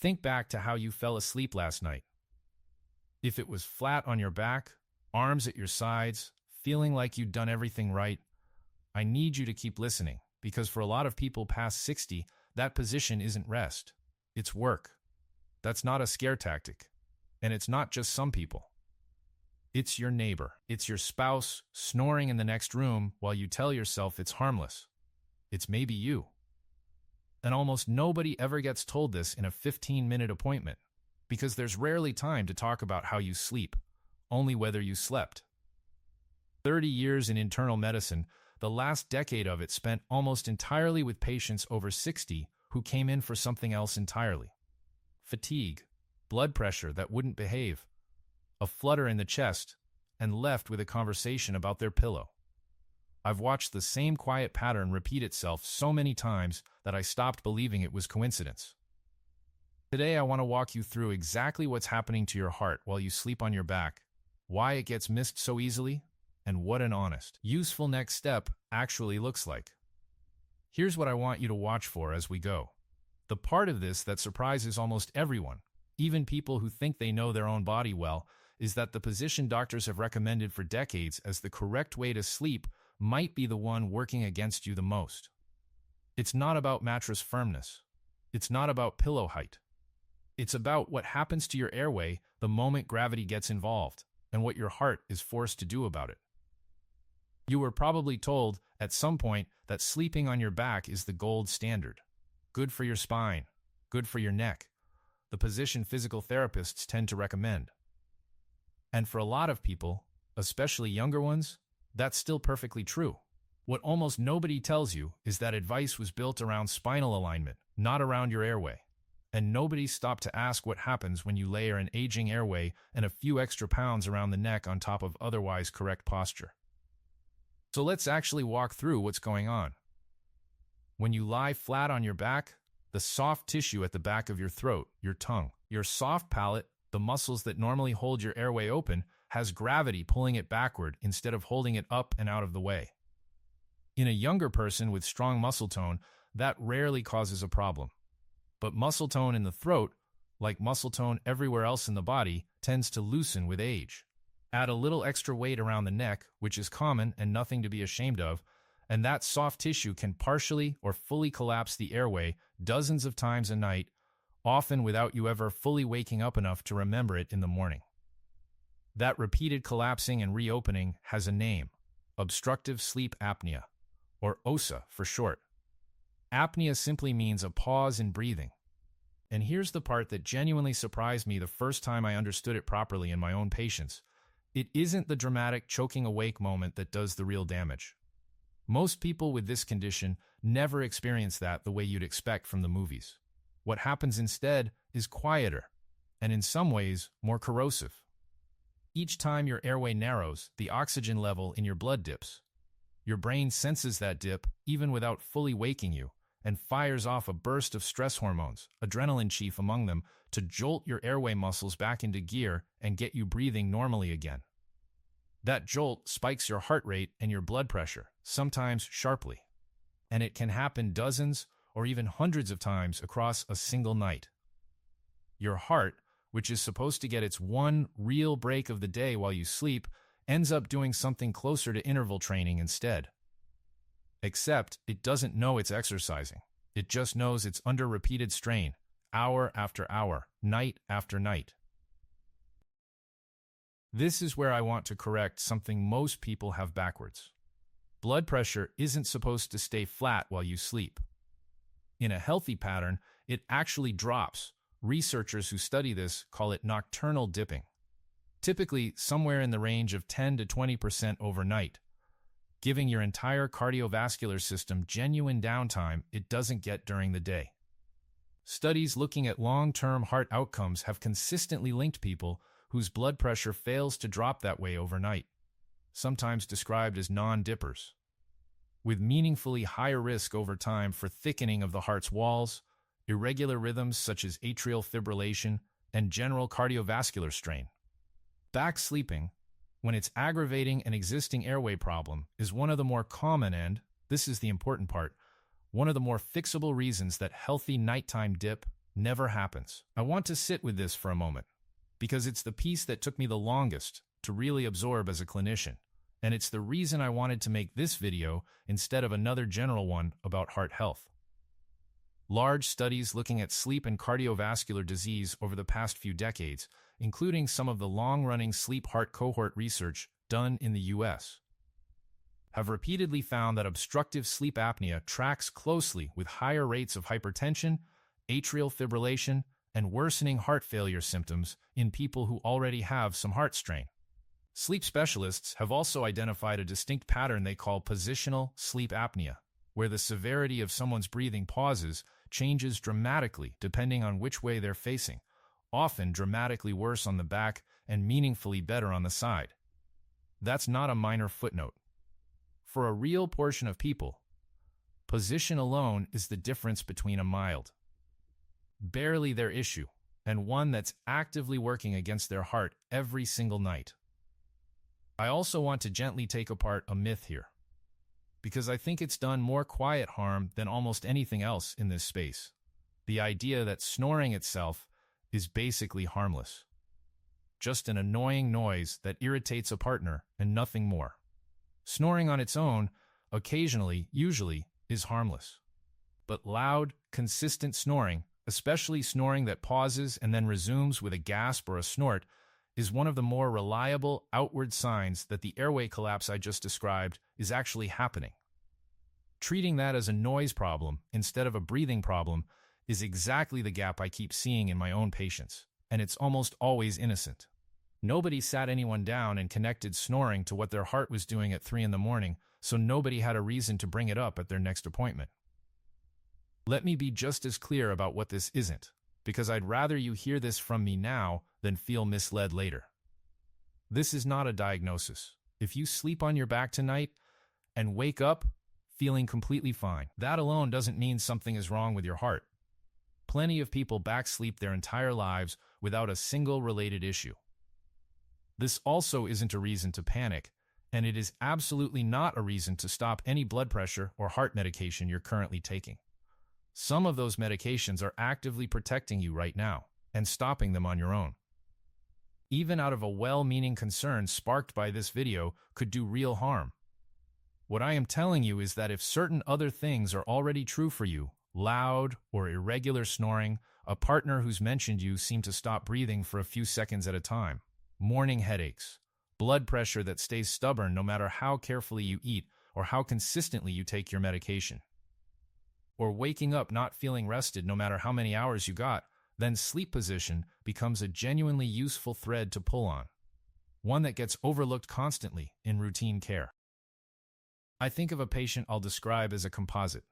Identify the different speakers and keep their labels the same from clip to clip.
Speaker 1: Think back to how you fell asleep last night. If it was flat on your back, arms at your sides, feeling like you'd done everything right, I need you to keep listening, because for a lot of people past 60, that position isn't rest. It's work. That's not a scare tactic. And it's not just some people. It's your neighbor. It's your spouse snoring in the next room while you tell yourself it's harmless. It's maybe you. And almost nobody ever gets told this in a 15-minute appointment, because there's rarely time to talk about how you sleep, only whether you slept. 30 years in internal medicine, the last decade of it spent almost entirely with patients over 60 who came in for something else entirely. Fatigue, blood pressure that wouldn't behave, a flutter in the chest, and left with a conversation about their pillow. I've watched the same quiet pattern repeat itself so many times that I stopped believing it was coincidence. Today I want to walk you through exactly what's happening to your heart while you sleep on your back, why it gets missed so easily, and what an honest, useful next step actually looks like. Here's what I want you to watch for as we go. The part of this that surprises almost everyone, even people who think they know their own body well, is that the position doctors have recommended for decades as the correct way to sleep might be the one working against you the most. It's not about mattress firmness. It's not about pillow height. It's about what happens to your airway the moment gravity gets involved, and what your heart is forced to do about it. You were probably told at some point that sleeping on your back is the gold standard. Good for your spine, good for your neck, the position physical therapists tend to recommend. And for a lot of people, especially younger ones, that's still perfectly true. What almost nobody tells you is that advice was built around spinal alignment, not around your airway. And nobody stopped to ask what happens when you layer an aging airway and a few extra pounds around the neck on top of otherwise correct posture. So let's actually walk through what's going on. When you lie flat on your back, the soft tissue at the back of your throat, your tongue, your soft palate, the muscles that normally hold your airway open, has gravity pulling it backward instead of holding it up and out of the way. In a younger person with strong muscle tone, that rarely causes a problem. But muscle tone in the throat, like muscle tone everywhere else in the body, tends to loosen with age. Add a little extra weight around the neck, which is common and nothing to be ashamed of, and that soft tissue can partially or fully collapse the airway dozens of times a night, often without you ever fully waking up enough to remember it in the morning. That repeated collapsing and reopening has a name: obstructive sleep apnea, or OSA for short. Apnea simply means a pause in breathing. And here's the part that genuinely surprised me the first time I understood it properly in my own patients. It isn't the dramatic choking awake moment that does the real damage. Most people with this condition never experience that the way you'd expect from the movies. What happens instead is quieter, and in some ways, more corrosive. Each time your airway narrows, the oxygen level in your blood dips. Your brain senses that dip, even without fully waking you, and fires off a burst of stress hormones, adrenaline chief among them, to jolt your airway muscles back into gear and get you breathing normally again. That jolt spikes your heart rate and your blood pressure, sometimes sharply. And it can happen dozens or even hundreds of times across a single night. Your heart, which is supposed to get its one real break of the day while you sleep, ends up doing something closer to interval training instead. Except it doesn't know it's exercising. It just knows it's under repeated strain, hour after hour, night after night. This is where I want to correct something most people have backwards. Blood pressure isn't supposed to stay flat while you sleep. In a healthy pattern, it actually drops. Researchers who study this call it nocturnal dipping, typically somewhere in the range of 10 to 20% overnight, giving your entire cardiovascular system genuine downtime it doesn't get during the day. Studies looking at long-term heart outcomes have consistently linked people whose blood pressure fails to drop that way overnight, sometimes described as non-dippers, with meaningfully higher risk over time for thickening of the heart's walls, irregular rhythms such as atrial fibrillation, and general cardiovascular strain. Back sleeping, when it's aggravating an existing airway problem, is one of the more common and, this is the important part, one of the more fixable reasons that healthy nighttime dip never happens. I want to sit with this for a moment, because it's the piece that took me the longest to really absorb as a clinician, and it's the reason I wanted to make this video instead of another general one about heart health. Large studies looking at sleep and cardiovascular disease over the past few decades, including some of the long-running sleep-heart cohort research done in the US, have repeatedly found that obstructive sleep apnea tracks closely with higher rates of hypertension, atrial fibrillation, and worsening heart failure symptoms in people who already have some heart strain. Sleep specialists have also identified a distinct pattern they call positional sleep apnea, where the severity of someone's breathing pauses changes dramatically depending on which way they're facing, often dramatically worse on the back and meaningfully better on the side. That's not a minor footnote. For a real portion of people, position alone is the difference between a mild, barely their issue, and one that's actively working against their heart every single night. I also want to gently take apart a myth here, because I think it's done more quiet harm than almost anything else in this space. The idea that snoring itself is basically harmless. Just an annoying noise that irritates a partner and nothing more. Snoring on its own, occasionally, usually, is harmless. But loud, consistent snoring, especially snoring that pauses and then resumes with a gasp or a snort, is one of the more reliable outward signs that the airway collapse I just described is actually happening. Treating that as a noise problem instead of a breathing problem is exactly the gap I keep seeing in my own patients, and it's almost always innocent. Nobody sat anyone down and connected snoring to what their heart was doing at 3 in the morning, so nobody had a reason to bring it up at their next appointment. Let me be just as clear about what this isn't, because I'd rather you hear this from me now than feel misled later. This is not a diagnosis. If you sleep on your back tonight and wake up feeling completely fine, that alone doesn't mean something is wrong with your heart. Plenty of people backsleep their entire lives without a single related issue. This also isn't a reason to panic, and it is absolutely not a reason to stop any blood pressure or heart medication you're currently taking. Some of those medications are actively protecting you right now and stopping them on your own. Even out of a well-meaning concern sparked by this video could do real harm. What I am telling you is that if certain other things are already true for you, loud or irregular snoring, a partner who's mentioned you seem to stop breathing for a few seconds at a time, morning headaches, blood pressure that stays stubborn no matter how carefully you eat or how consistently you take your medication, or waking up not feeling rested no matter how many hours you got, then sleep position becomes a genuinely useful thread to pull on, one that gets overlooked constantly in routine care. I think of a patient I'll describe as a composite,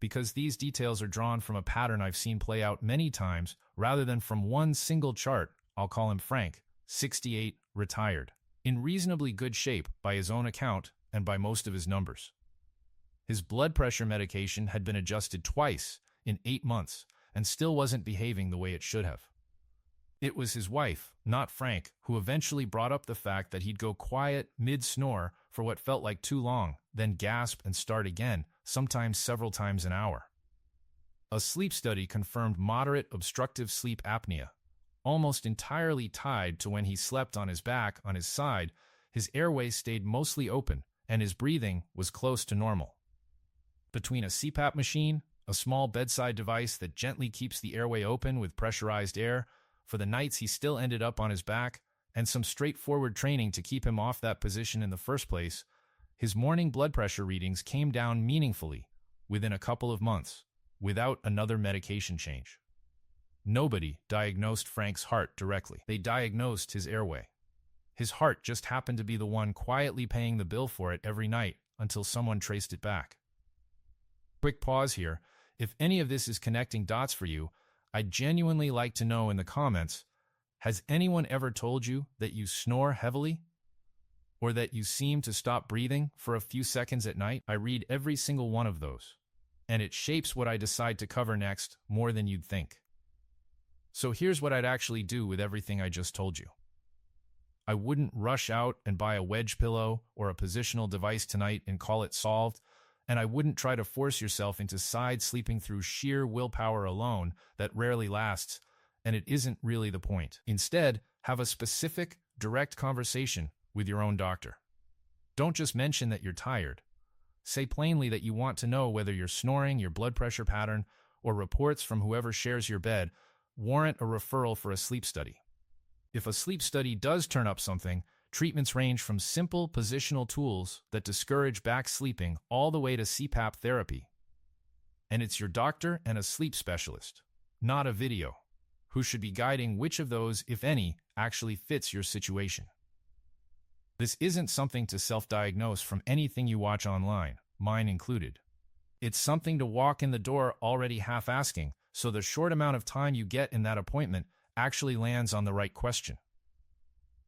Speaker 1: because these details are drawn from a pattern I've seen play out many times rather than from one single chart. I'll call him Frank, 68, retired, in reasonably good shape by his own account and by most of his numbers. His blood pressure medication had been adjusted twice in 8 months and still wasn't behaving the way it should have. It was his wife, not Frank, who eventually brought up the fact that he'd go quiet mid-snore for what felt like too long, then gasp and start again, sometimes several times an hour. A sleep study confirmed moderate obstructive sleep apnea, almost entirely tied to when he slept on his back on his side. His airway stayed mostly open, and his breathing was close to normal. Between a CPAP machine, a small bedside device that gently keeps the airway open with pressurized air, for the nights he still ended up on his back, and some straightforward training to keep him off that position in the first place, his morning blood pressure readings came down meaningfully within a couple of months, without another medication change. Nobody diagnosed Frank's heart directly. They diagnosed his airway. His heart just happened to be the one quietly paying the bill for it every night until someone traced it back. Quick pause here. If any of this is connecting dots for you, I'd genuinely like to know in the comments, has anyone ever told you that you snore heavily? Or that you seem to stop breathing for a few seconds at night? I read every single one of those, and it shapes what I decide to cover next more than you'd think. So here's what I'd actually do with everything I just told you. I wouldn't rush out and buy a wedge pillow or a positional device tonight and call it solved, And I wouldn't try to force yourself into side sleeping through sheer willpower alone that rarely lasts, and it isn't really the point. Instead, have a specific, direct conversation with your own doctor. Don't just mention that you're tired. Say plainly that you want to know whether your snoring, your blood pressure pattern, or reports from whoever shares your bed warrant a referral for a sleep study. If a sleep study does turn up something, treatments range from simple positional tools that discourage back sleeping all the way to CPAP therapy. And it's your doctor and a sleep specialist, not a video, who should be guiding which of those, if any, actually fits your situation. This isn't something to self-diagnose from anything you watch online, mine included. It's something to walk in the door already half-asking, so the short amount of time you get in that appointment actually lands on the right question.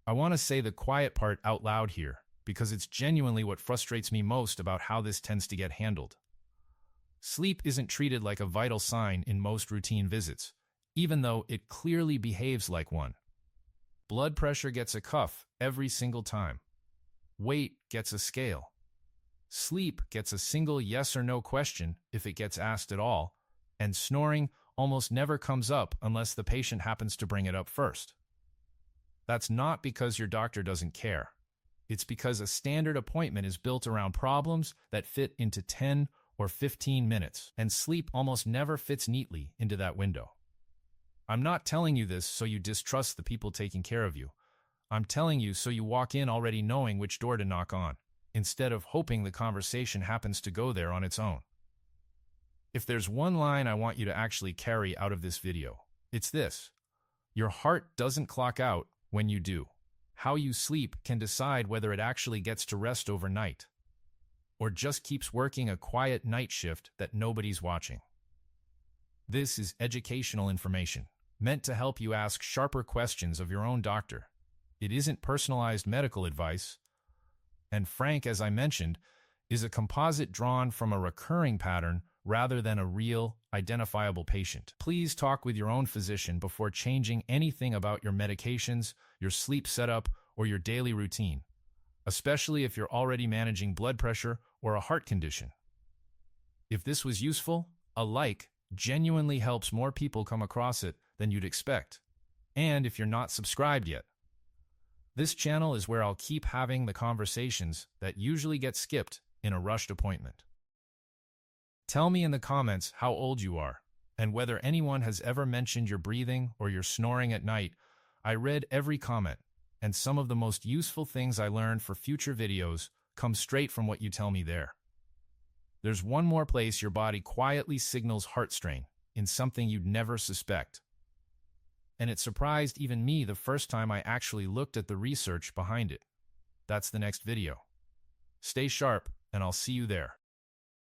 Speaker 1: I want to say the quiet part out loud here, because it's genuinely what frustrates me most about how this tends to get handled. Sleep isn't treated like a vital sign in most routine visits, even though it clearly behaves like one. Blood pressure gets a cuff every single time. Weight gets a scale. Sleep gets a single yes or no question if it gets asked at all, and snoring almost never comes up unless the patient happens to bring it up first. That's not because your doctor doesn't care. It's because a standard appointment is built around problems that fit into 10 or 15 minutes, and sleep almost never fits neatly into that window. I'm not telling you this so you distrust the people taking care of you. I'm telling you so you walk in already knowing which door to knock on, instead of hoping the conversation happens to go there on its own. If there's one line I want you to actually carry out of this video, it's this: your heart doesn't clock out when you do. How you sleep can decide whether it actually gets to rest overnight, or just keeps working a quiet night shift that nobody's watching. This is educational information, meant to help you ask sharper questions of your own doctor. It isn't personalized medical advice, and Frank, as I mentioned, is a composite drawn from a recurring pattern rather than a real, identifiable patient. Please talk with your own physician before changing anything about your medications, your sleep setup, or your daily routine, especially if you're already managing blood pressure or a heart condition. If this was useful, a like genuinely helps more people come across it than you'd expect. And if you're not subscribed yet, this channel is where I'll keep having the conversations that usually get skipped in a rushed appointment. Tell me in the comments how old you are, and whether anyone has ever mentioned your breathing or your snoring at night. I read every comment, and some of the most useful things I learned for future videos come straight from what you tell me there. There's one more place your body quietly signals heart strain, in something you'd never suspect. And it surprised even me the first time I actually looked at the research behind it. That's the next video. Stay sharp, and I'll see you there.